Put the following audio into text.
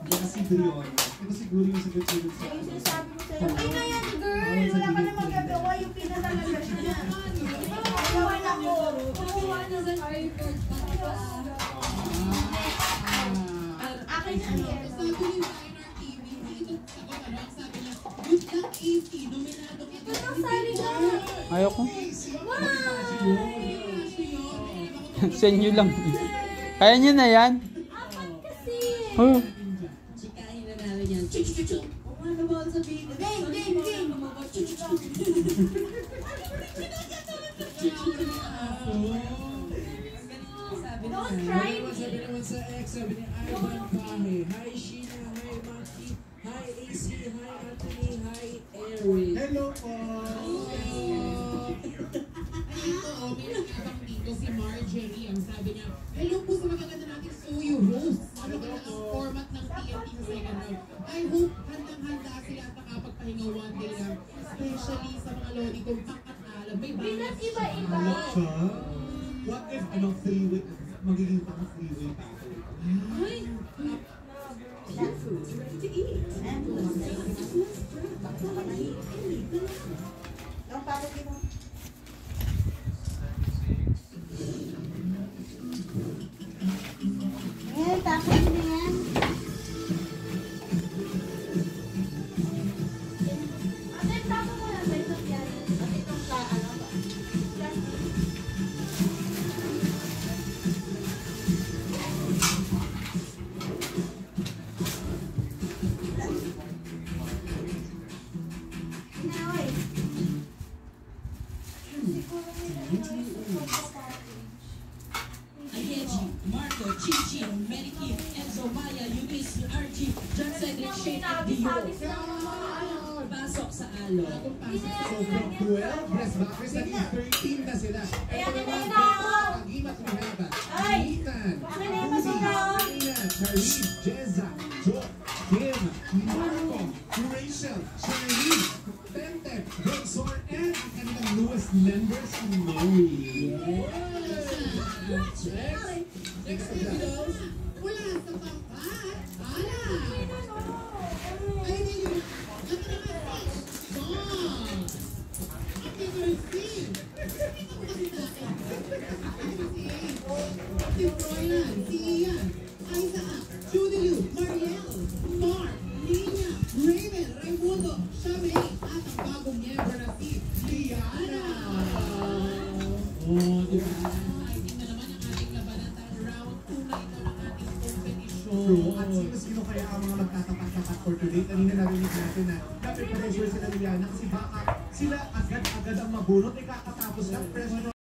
Baka si Brion. Ito siguro yung sagot-sagot sa... Ay, sinasabi mo sa'yo. Ay na yan, girl! Wala ka na magagawa. Yung pinatalaga siya. Kumuha na ko. Kumuha na sa airport. Akin na yan. Sabi ni Minor TV, dito sa Katarang, sabi niya, good luck AC, nominado kita. Sali ka. Ayoko. Wow! Sa inyo lang. Kaya nyo na yan? Apat kasi. Oh. Chikahin na namin yan. Chuchuchuchu. Ano ba sa video? Game, game, game. Don't try me. Sabi naman sa ex, sabi ni Ivan Pahe. Hi Sheena, hi Maki, hi AC, hi Anthony, hi Eric. Hello po! May nagkabang dito si Marjorie. Ang sabi niya, hello po sa magaganda nating Suyo host. Ano ba ang format ng TNT sa second round? I hope handang-handa sila at nakapagpahinga one day lang. Especially sa mga lodi kong pang-at-alam. May Bilang iba-iba. What if three-way, magiging pang-three-way battle? Ay! Food ready to eat. Ang papagin mo. Ayan, tapos na yan. Ate, tapos mo lang sa itong yan. At itong plastic. Inaway. Siguro Ayeji, Marco, Chichi, Meriki, Enzo, Maya, Eunice, Archie, John Cedric, Shane, at Dio. Pasok sa alo. So from 12 press backers, naging 13 na sila. Ayan, Ito naman, ito na! Agimat Minaba, Ay! Ethan, Akin na yung masarap! Ina, Charisse, Jeza, Jo, Kim, Marco, Rachel, Charisse, Tente, Ronsor, and ang kanilang newest members, Mary. Next video, wala sa pangkat. Ala! Ay, hindi yun. Ito naman, song. Okay, Christine. Ito ko kasi sa akin. Si Froylan, si Ian, Isaac, Judy Liu, Mariel, Mark, Nina, Raven, Raimundo, Shamay, at ang bagong member na si Liana. Oh, di ba? Exciting na naman ang ating labanan dahil round 2 na ito ng ating competition. True. At sino kaya ang mga magtatapat-tapat for today? Kanina narinig natin na dapat pressure sila Liana kasi baka sila agad-agad ang mabunot. Kakatapos lang pressure